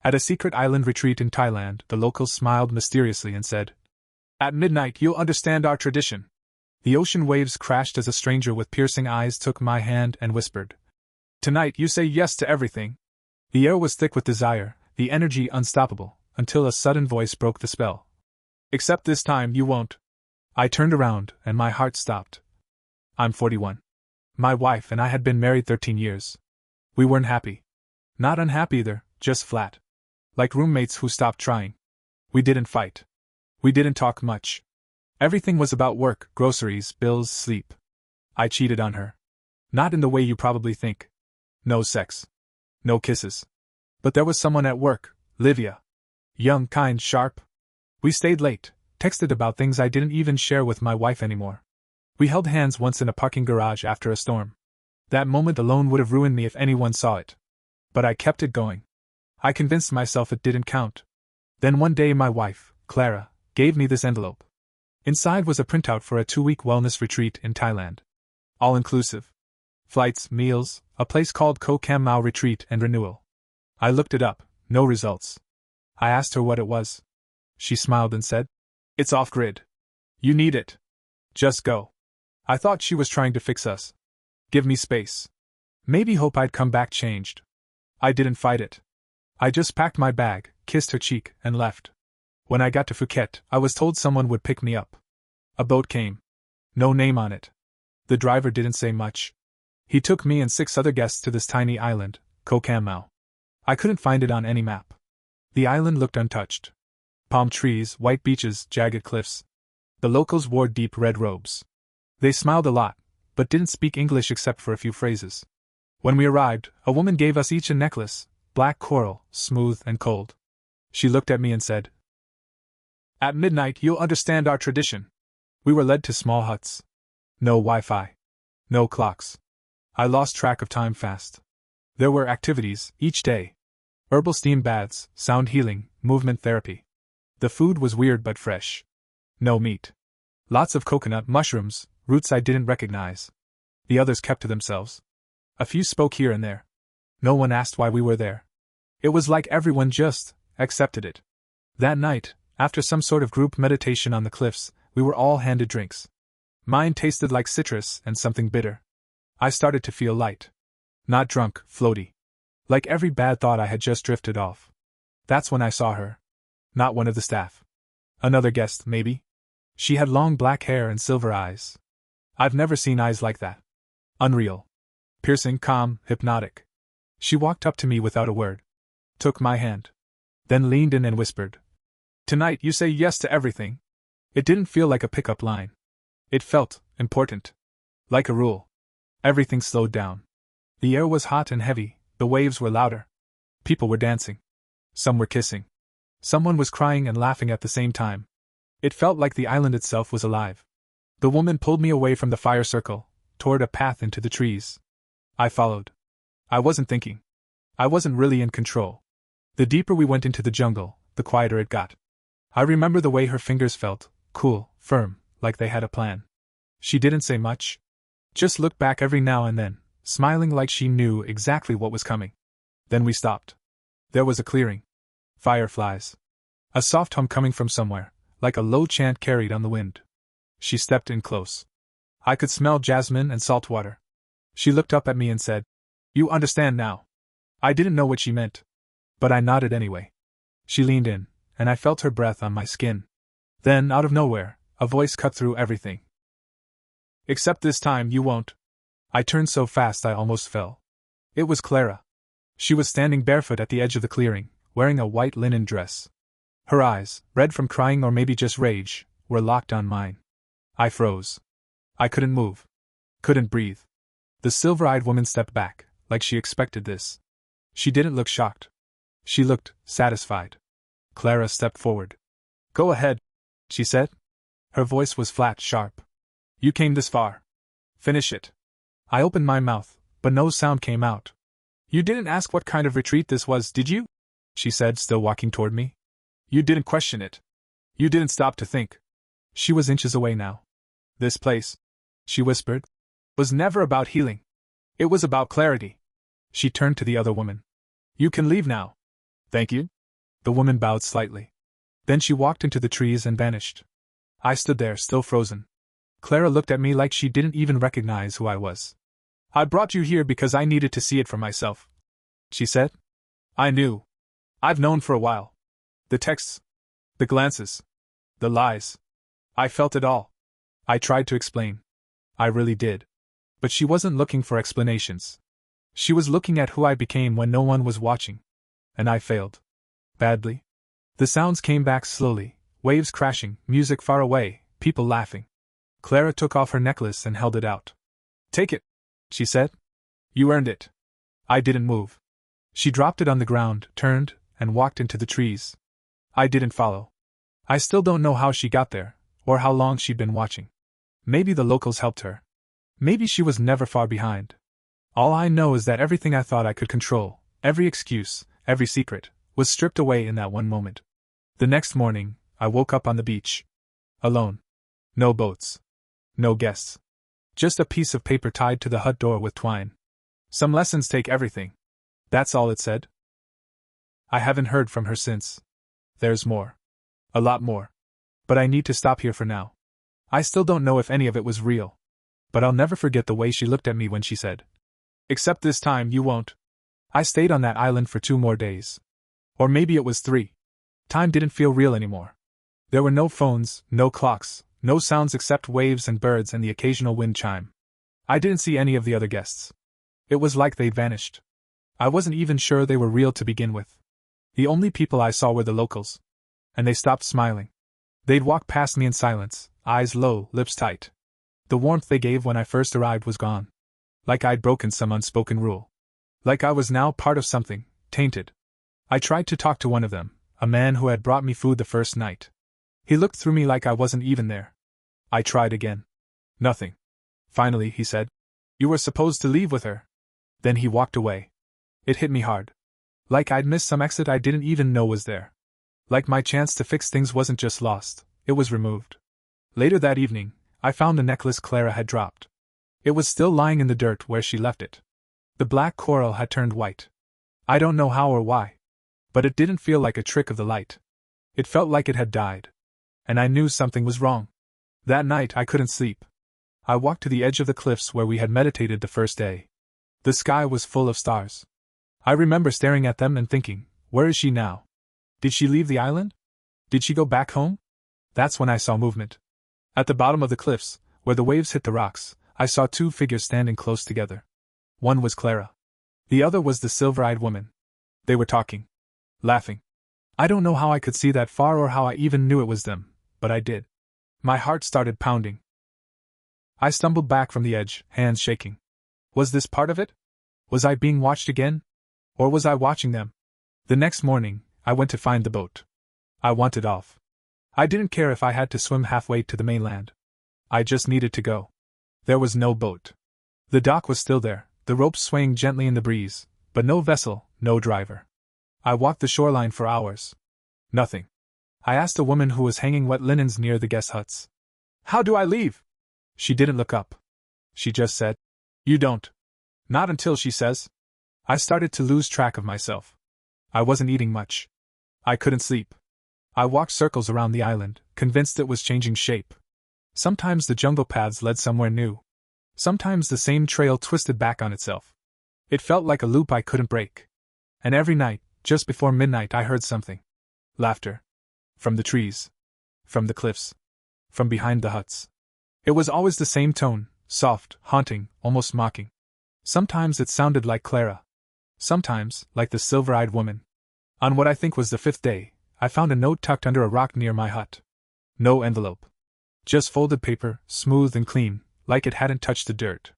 At a secret island retreat in Thailand, the locals smiled mysteriously and said, "At midnight you'll understand our tradition." The ocean waves crashed as a stranger with piercing eyes took my hand and whispered, "Tonight you say yes to everything." The air was thick with desire, the energy unstoppable, until a sudden voice broke the spell. "Except this time you won't." I turned around, and my heart stopped. I'm 41. My wife and I had been married 13 years. We weren't happy. Not unhappy either, just flat. Like roommates who stopped trying. We didn't fight. We didn't talk much. Everything was about work, groceries, bills, sleep. I cheated on her. Not in the way you probably think. No sex. No kisses. But there was someone at work, Livia. Young, kind, sharp. We stayed late, texted about things I didn't even share with my wife anymore. We held hands once in a parking garage after a storm. That moment alone would have ruined me if anyone saw it. But I kept it going. I convinced myself it didn't count. Then one day my wife, Clara, gave me this envelope. Inside was a printout for a 2-week wellness retreat in Thailand. All-inclusive. Flights, meals, a place called Koh Kam Mao Retreat and Renewal. I looked it up, no results. I asked her what it was. She smiled and said, "It's off-grid. You need it. Just go." I thought she was trying to fix us. Give me space. Maybe hope I'd come back changed. I didn't fight it. I just packed my bag, kissed her cheek, and left. When I got to Phuket, I was told someone would pick me up. A boat came. No name on it. The driver didn't say much. He took me and 6 other guests to this tiny island, Koh Kam Mao. I couldn't find it on any map. The island looked untouched. Palm trees, white beaches, jagged cliffs. The locals wore deep red robes. They smiled a lot, but didn't speak English except for a few phrases. When we arrived, a woman gave us each a necklace, black coral, smooth and cold. She looked at me and said, "At midnight you'll understand our tradition." We were led to small huts. No Wi-Fi. No clocks. I lost track of time fast. There were activities, each day. Herbal steam baths, sound healing, movement therapy. The food was weird but fresh. No meat. Lots of coconut, mushrooms, roots I didn't recognize. The others kept to themselves. A few spoke here and there. No one asked why we were there. It was like everyone just accepted it. That night, after some sort of group meditation on the cliffs, we were all handed drinks. Mine tasted like citrus and something bitter. I started to feel light. Not drunk, floaty. Like every bad thought I had just drifted off. That's when I saw her. Not one of the staff. Another guest, maybe? She had long black hair and silver eyes. I've never seen eyes like that. Unreal. Piercing, calm, hypnotic. She walked up to me without a word. Took my hand. Then leaned in and whispered, "Tonight you say yes to everything." It didn't feel like a pickup line. It felt important. Like a rule. Everything slowed down. The air was hot and heavy, the waves were louder. People were dancing. Some were kissing. Someone was crying and laughing at the same time. It felt like the island itself was alive. The woman pulled me away from the fire circle, toward a path into the trees. I followed. I wasn't thinking. I wasn't really in control. The deeper we went into the jungle, the quieter it got. I remember the way her fingers felt, cool, firm, like they had a plan. She didn't say much. Just looked back every now and then, smiling like she knew exactly what was coming. Then we stopped. There was a clearing. Fireflies. A soft hum coming from somewhere, like a low chant carried on the wind. She stepped in close. I could smell jasmine and salt water. She looked up at me and said, "You understand now." I didn't know what she meant. But I nodded anyway. She leaned in, and I felt her breath on my skin. Then, out of nowhere, a voice cut through everything. "Except this time you won't." I turned so fast I almost fell. It was Clara. She was standing barefoot at the edge of the clearing, wearing a white linen dress. Her eyes, red from crying or maybe just rage, were locked on mine. I froze. I couldn't move. Couldn't breathe. The silver-eyed woman stepped back, like she expected this. She didn't look shocked. She looked satisfied. Clara stepped forward. "Go ahead," she said. Her voice was flat, sharp. "You came this far. Finish it." I opened my mouth, but no sound came out. "You didn't ask what kind of retreat this was, did you?" she said, still walking toward me. "You didn't question it. You didn't stop to think." She was inches away now. "This place," she whispered, "was never about healing. It was about clarity." She turned to the other woman. "You can leave now." "Thank you," The woman bowed slightly. Then she walked into the trees and vanished. I stood there, still frozen. Clara looked at me like she didn't even recognize who I was. "I brought you here because I needed to see it for myself," she said. I knew. I've known for a while. The texts. The glances. The lies. I felt it all. I tried to explain. I really did. But she wasn't looking for explanations. She was looking at who I became when no one was watching. And I failed. Badly. The sounds came back slowly, waves crashing, music far away, people laughing. Clara took off her necklace and held it out. "Take it," she said. "You earned it." I didn't move. She dropped it on the ground, turned, and walked into the trees. I didn't follow. I still don't know how she got there, or how long she'd been watching. Maybe the locals helped her. Maybe she was never far behind. All I know is that everything I thought I could control, every excuse, every secret, was stripped away in that one moment. The next morning, I woke up on the beach. Alone. No boats. No guests. Just a piece of paper tied to the hut door with twine. "Some lessons take everything." That's all it said. I haven't heard from her since. There's more. A lot more. But I need to stop here for now. I still don't know if any of it was real. But I'll never forget the way she looked at me when she said, "Except this time you won't." I stayed on that island for 2 more days. Or maybe it was 3. Time didn't feel real anymore. There were no phones, no clocks, no sounds except waves and birds and the occasional wind chime. I didn't see any of the other guests. It was like they'd vanished. I wasn't even sure they were real to begin with. The only people I saw were the locals. And they stopped smiling. They'd walk past me in silence, eyes low, lips tight. The warmth they gave when I first arrived was gone. Like I'd broken some unspoken rule. Like I was now part of something, tainted. I tried to talk to one of them, a man who had brought me food the first night. He looked through me like I wasn't even there. I tried again. Nothing. Finally, he said, "You were supposed to leave with her." Then he walked away. It hit me hard. Like I'd missed some exit I didn't even know was there. Like my chance to fix things wasn't just lost, it was removed. Later that evening, I found the necklace Clara had dropped. It was still lying in the dirt where she left it. The black coral had turned white. I don't know how or why. But it didn't feel like a trick of the light. It felt like it had died. And I knew something was wrong. That night I couldn't sleep. I walked to the edge of the cliffs where we had meditated the first day. The sky was full of stars. I remember staring at them and thinking, where is she now? Did she leave the island? Did she go back home? That's when I saw movement. At the bottom of the cliffs, where the waves hit the rocks, I saw 2 figures standing close together. One was Clara. The other was the silver-eyed woman. They were talking. Laughing. I don't know how I could see that far or how I even knew it was them, but I did. My heart started pounding. I stumbled back from the edge, hands shaking. Was this part of it? Was I being watched again? Or was I watching them? The next morning, I went to find the boat. I wanted off. I didn't care if I had to swim halfway to the mainland. I just needed to go. There was no boat. The dock was still there, the ropes swaying gently in the breeze, but no vessel, no driver. I walked the shoreline for hours. Nothing. I asked a woman who was hanging wet linens near the guest huts. "How do I leave?" She didn't look up. She just said, "You don't." Not until she says. I started to lose track of myself. I wasn't eating much. I couldn't sleep. I walked circles around the island, convinced it was changing shape. Sometimes the jungle paths led somewhere new. Sometimes the same trail twisted back on itself. It felt like a loop I couldn't break. And every night, just before midnight, I heard something. Laughter. From the trees. From the cliffs. From behind the huts. It was always the same tone, soft, haunting, almost mocking. Sometimes it sounded like Clara. Sometimes, like the silver-eyed woman. On what I think was the 5th day, I found a note tucked under a rock near my hut. No envelope. Just folded paper, smooth and clean, like it hadn't touched the dirt.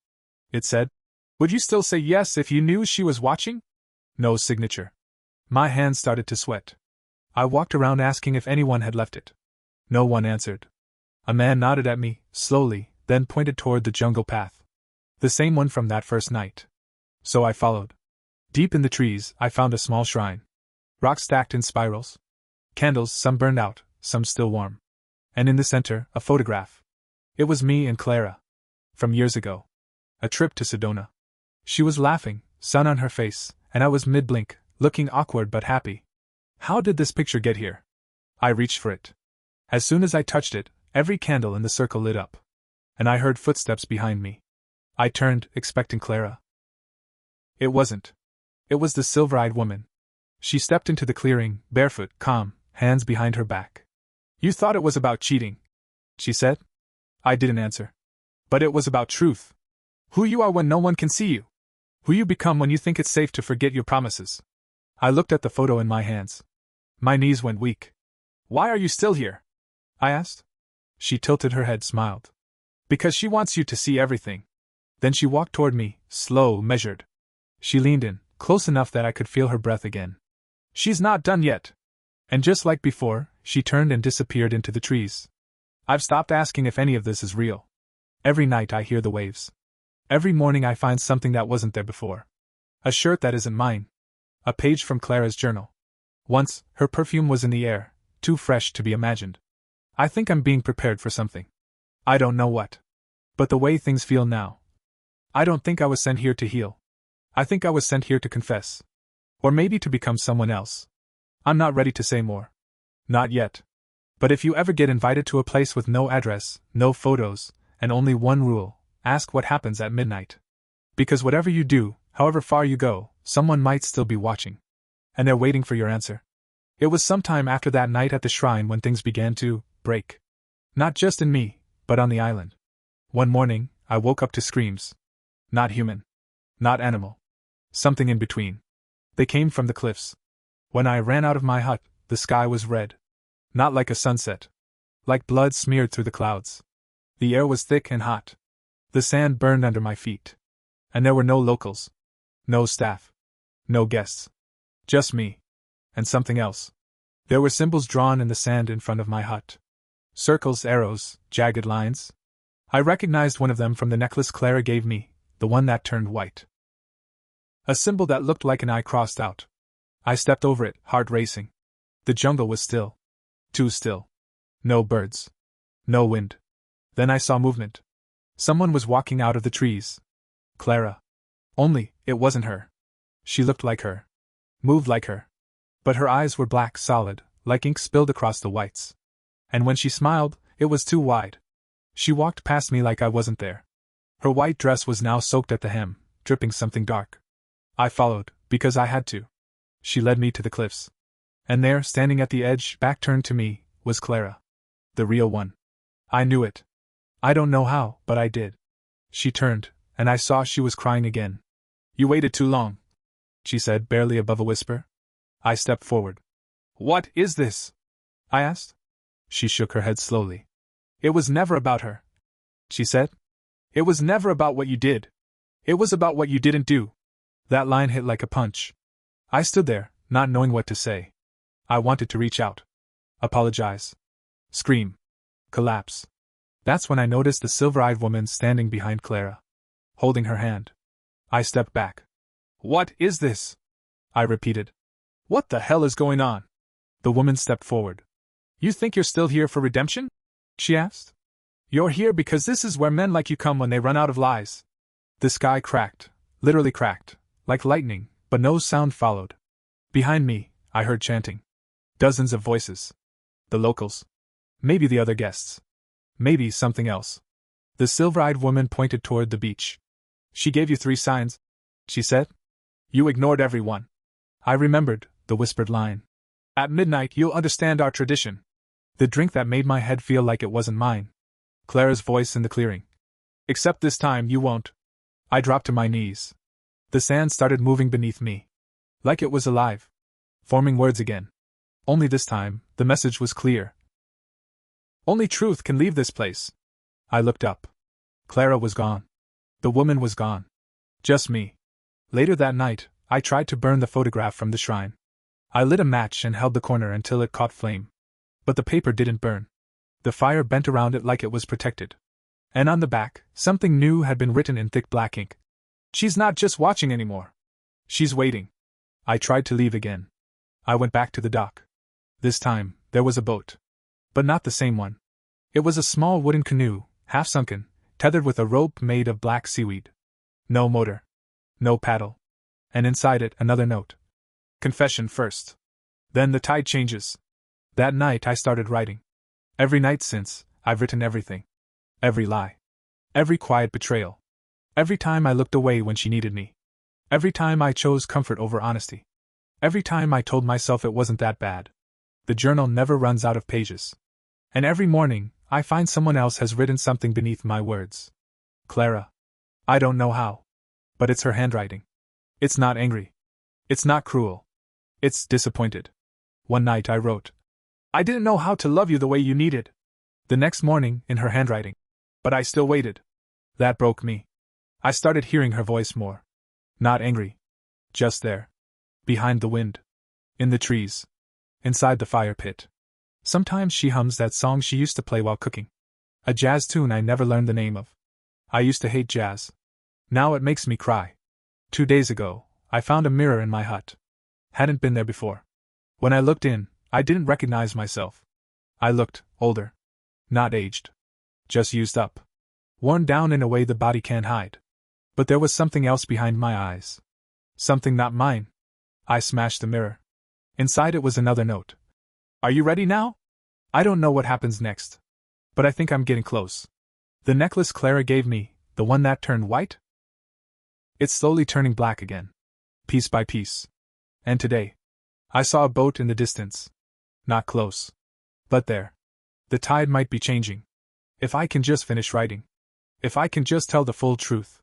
It said, "Would you still say yes if you knew she was watching?" No signature. My hands started to sweat. I walked around asking if anyone had left it. No one answered. A man nodded at me, slowly, then pointed toward the jungle path. The same one from that first night. So I followed. Deep in the trees, I found a small shrine. Rocks stacked in spirals. Candles, some burned out, some still warm. And in the center, a photograph. It was me and Clara. From years ago. A trip to Sedona. She was laughing, sun on her face, and I was mid-blink, looking awkward but happy. How did this picture get here? I reached for it. As soon as I touched it, every candle in the circle lit up. And I heard footsteps behind me. I turned, expecting Clara. It wasn't. It was the silver-eyed woman. She stepped into the clearing, barefoot, calm, hands behind her back. You thought it was about cheating, she said. I didn't answer. But it was about truth. Who you are when no one can see you. Who you become when you think it's safe to forget your promises. I looked at the photo in my hands. My knees went weak. Why are you still here? I asked. She tilted her head, smiled. Because she wants you to see everything. Then she walked toward me, slow, measured. She leaned in, close enough that I could feel her breath again. She's not done yet. And just like before, she turned and disappeared into the trees. I've stopped asking if any of this is real. Every night I hear the waves. Every morning I find something that wasn't there before. A shirt that isn't mine. A page from Clara's journal. Once, her perfume was in the air, too fresh to be imagined. I think I'm being prepared for something. I don't know what. But the way things feel now. I don't think I was sent here to heal. I think I was sent here to confess. Or maybe to become someone else. I'm not ready to say more. Not yet. But if you ever get invited to a place with no address, no photos, and only one rule, ask what happens at midnight. Because whatever you do, however far you go, someone might still be watching. And they're waiting for your answer. It was sometime after that night at the shrine when things began to break. Not just in me, but on the island. One morning, I woke up to screams. Not human. Not animal. Something in between. They came from the cliffs. When I ran out of my hut, the sky was red. Not like a sunset. Like blood smeared through the clouds. The air was thick and hot. The sand burned under my feet. And there were no locals. No staff. No guests. Just me. And something else. There were symbols drawn in the sand in front of my hut. Circles, arrows, jagged lines. I recognized one of them from the necklace Clara gave me, the one that turned white. A symbol that looked like an eye crossed out. I stepped over it, heart racing. The jungle was still. Too still. No birds. No wind. Then I saw movement. Someone was walking out of the trees. Clara. Only, it wasn't her. She looked like her. Moved like her. But her eyes were black, solid, like ink spilled across the whites. And when she smiled, it was too wide. She walked past me like I wasn't there. Her white dress was now soaked at the hem, dripping something dark. I followed, because I had to. She led me to the cliffs. And there, standing at the edge, back turned to me, was Clara. The real one. I knew it. I don't know how, but I did. She turned, and I saw she was crying again. You waited too long, she said, barely above a whisper. I stepped forward. What is this? I asked. She shook her head slowly. It was never about her, she said. It was never about what you did. It was about what you didn't do. That line hit like a punch. I stood there, not knowing what to say. I wanted to reach out. Apologize. Scream. Collapse. That's when I noticed the silver-eyed woman standing behind Clara. Holding her hand. I stepped back. What is this? I repeated. What the hell is going on? The woman stepped forward. You think you're still here for redemption? She asked. You're here because this is where men like you come when they run out of lies. The sky cracked, literally cracked, like lightning, but no sound followed. Behind me, I heard chanting. Dozens of voices. The locals. Maybe the other guests. Maybe something else. The silver-eyed woman pointed toward the beach. She gave you 3 signs, she said. You ignored every one. I remembered, the whispered line. At midnight you'll understand our tradition. The drink that made my head feel like it wasn't mine. Clara's voice in the clearing. Except this time you won't. I dropped to my knees. The sand started moving beneath me. Like it was alive. Forming words again. Only this time, the message was clear. Only truth can leave this place. I looked up. Clara was gone. The woman was gone. Just me. Later that night, I tried to burn the photograph from the shrine. I lit a match and held the corner until it caught flame. But the paper didn't burn. The fire bent around it like it was protected. And on the back, something new had been written in thick black ink. She's not just watching anymore. She's waiting. I tried to leave again. I went back to the dock. This time, there was a boat. But not the same one. It was a small wooden canoe, half-sunken, tethered with a rope made of black seaweed. No motor. No paddle. And inside it, another note. Confession first. Then the tide changes. That night I started writing. Every night since, I've written everything. Every lie. Every quiet betrayal. Every time I looked away when she needed me. Every time I chose comfort over honesty. Every time I told myself it wasn't that bad. The journal never runs out of pages. And every morning, I find someone else has written something beneath my words. Clara. I don't know how. But it's her handwriting. It's not angry. It's not cruel. It's disappointed. One night I wrote, I didn't know how to love you the way you needed. The next morning, in her handwriting. But I still waited. That broke me. I started hearing her voice more. Not angry. Just there. Behind the wind. In the trees. Inside the fire pit. Sometimes she hums that song she used to play while cooking. A jazz tune I never learned the name of. I used to hate jazz. Now it makes me cry. 2 days ago, I found a mirror in my hut. Hadn't been there before. When I looked in, I didn't recognize myself. I looked older. Not aged. Just used up. Worn down in a way the body can't hide. But there was something else behind my eyes. Something not mine. I smashed the mirror. Inside it was another note. Are you ready now? I don't know what happens next. But I think I'm getting close. The necklace Clara gave me, the one that turned white? It's slowly turning black again. Piece by piece. And today, I saw a boat in the distance. Not close. But there. The tide might be changing. If I can just finish writing. If I can just tell the full truth.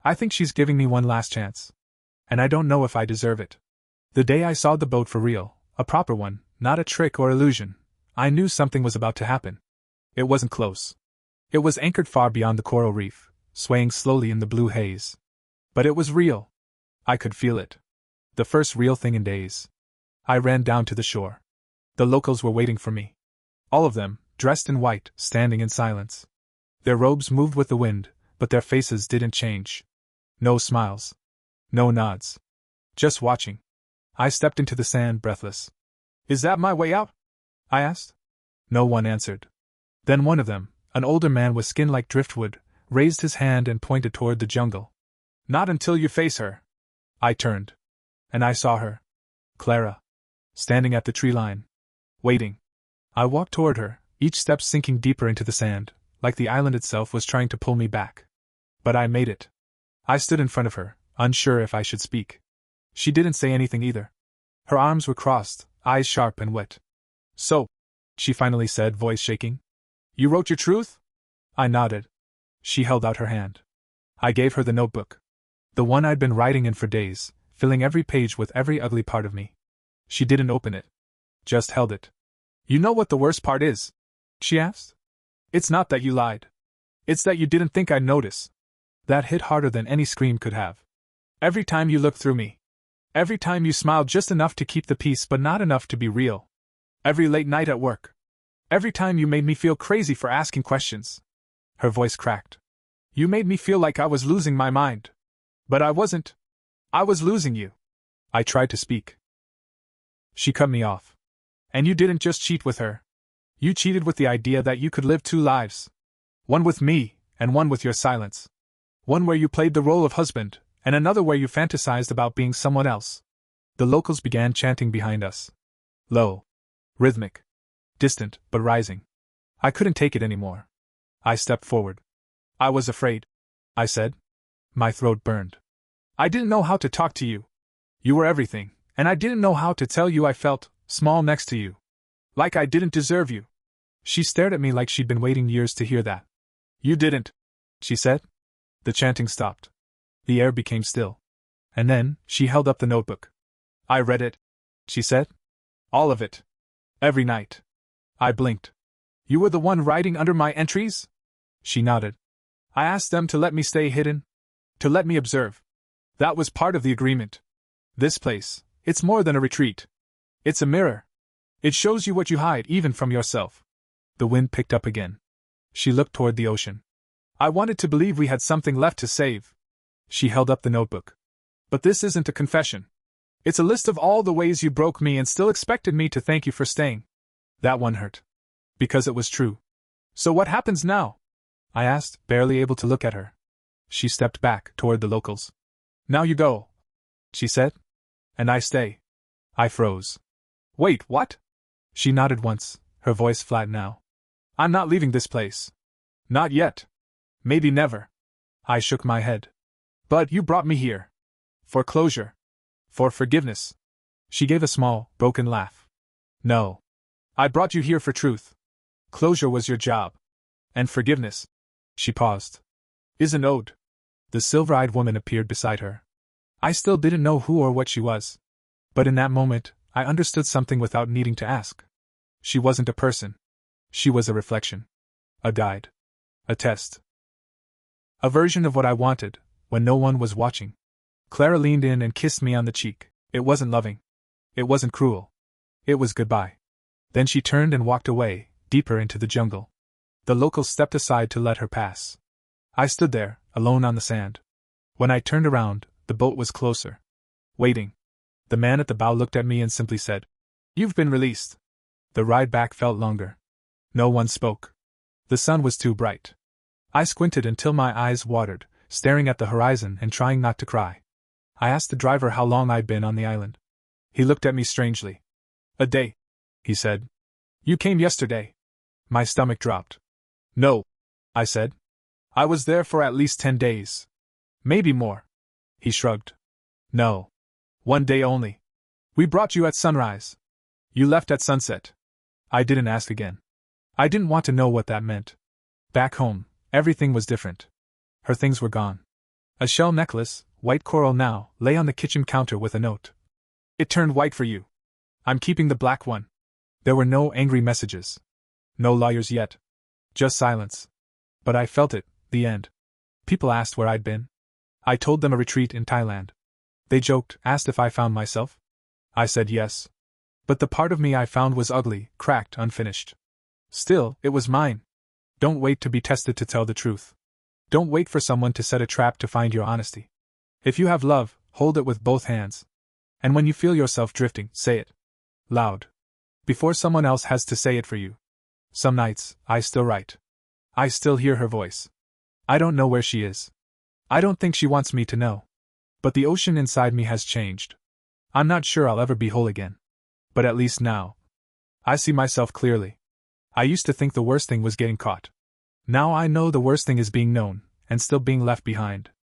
I think she's giving me one last chance. And I don't know if I deserve it. The day I saw the boat for real, a proper one, not a trick or illusion, I knew something was about to happen. It wasn't close. It was anchored far beyond the coral reef, swaying slowly in the blue haze. But it was real. I could feel it. The first real thing in days. I ran down to the shore. The locals were waiting for me. All of them, dressed in white, standing in silence. Their robes moved with the wind, but their faces didn't change. No smiles. No nods. Just watching. I stepped into the sand, breathless. Is that my way out? I asked. No one answered. Then one of them, an older man with skin like driftwood, raised his hand and pointed toward the jungle. Not until you face her. I turned. And I saw her. Clara. Standing at the tree line. Waiting. I walked toward her, each step sinking deeper into the sand, like the island itself was trying to pull me back. But I made it. I stood in front of her, unsure if I should speak. She didn't say anything either. Her arms were crossed, eyes sharp and wet. So, she finally said, voice shaking. You wrote your truth? I nodded. She held out her hand. I gave her the notebook. The one I'd been writing in for days, filling every page with every ugly part of me. She didn't open it. Just held it. You know what the worst part is? She asked. It's not that you lied. It's that you didn't think I'd notice. That hit harder than any scream could have. Every time you looked through me. Every time you smiled just enough to keep the peace but not enough to be real. Every late night at work. Every time you made me feel crazy for asking questions. Her voice cracked. You made me feel like I was losing my mind. But I wasn't. I was losing you. I tried to speak. She cut me off. And you didn't just cheat with her. You cheated with the idea that you could live 2 lives. One with me, and one with your silence. One where you played the role of husband, and another where you fantasized about being someone else. The locals began chanting behind us. Low. Rhythmic. Distant, but rising. I couldn't take it anymore. I stepped forward. I was afraid. I said. My throat burned. I didn't know how to talk to you. You were everything, and I didn't know how to tell you I felt small next to you. Like I didn't deserve you. She stared at me like she'd been waiting years to hear that. You didn't, she said. The chanting stopped. The air became still. And then, she held up the notebook. I read it, she said. All of it. Every night. I blinked. You were the one writing under my entries? She nodded. I asked them to let me stay hidden. To let me observe. That was part of the agreement. This place, it's more than a retreat. It's a mirror. It shows you what you hide even from yourself. The wind picked up again. She looked toward the ocean. I wanted to believe we had something left to save. She held up the notebook. But this isn't a confession. It's a list of all the ways you broke me and still expected me to thank you for staying. That one hurt. Because it was true. So what happens now? I asked, barely able to look at her. She stepped back toward the locals. Now you go, she said. And I stay. I froze. Wait, what? She nodded once, her voice flat now. I'm not leaving this place. Not yet. Maybe never. I shook my head. But you brought me here. For closure. For forgiveness. She gave a small, broken laugh. No. I brought you here for truth. Closure was your job. And forgiveness. She paused. Is an ode. The silver-eyed woman appeared beside her. I still didn't know who or what she was. But in that moment, I understood something without needing to ask. She wasn't a person. She was a reflection. A guide. A test. A version of what I wanted, when no one was watching. Clara leaned in and kissed me on the cheek. It wasn't loving. It wasn't cruel. It was goodbye. Then she turned and walked away, deeper into the jungle. The locals stepped aside to let her pass. I stood there, alone on the sand. When I turned around, the boat was closer. Waiting. The man at the bow looked at me and simply said, "You've been released." The ride back felt longer. No one spoke. The sun was too bright. I squinted until my eyes watered, staring at the horizon and trying not to cry. I asked the driver how long I'd been on the island. He looked at me strangely. "A day," he said. "You came yesterday." My stomach dropped. "No," I said. "I was there for at least 10 days. Maybe more." He shrugged. "No. 1 day only. We brought you at sunrise. You left at sunset." I didn't ask again. I didn't want to know what that meant. Back home, everything was different. Her things were gone. A shell necklace, white coral now, lay on the kitchen counter with a note. "It turned white for you. I'm keeping the black one." There were no angry messages. No lawyers yet. Just silence. But I felt it, the end. People asked where I'd been. I told them a retreat in Thailand. They joked, asked if I found myself. I said yes. But the part of me I found was ugly, cracked, unfinished. Still, it was mine. Don't wait to be tested to tell the truth. Don't wait for someone to set a trap to find your honesty. If you have love, hold it with both hands. And when you feel yourself drifting, say it. Loud. Before someone else has to say it for you. Some nights, I still write. I still hear her voice. I don't know where she is. I don't think she wants me to know. But the ocean inside me has changed. I'm not sure I'll ever be whole again. But at least now, I see myself clearly. I used to think the worst thing was getting caught. Now I know the worst thing is being known, and still being left behind.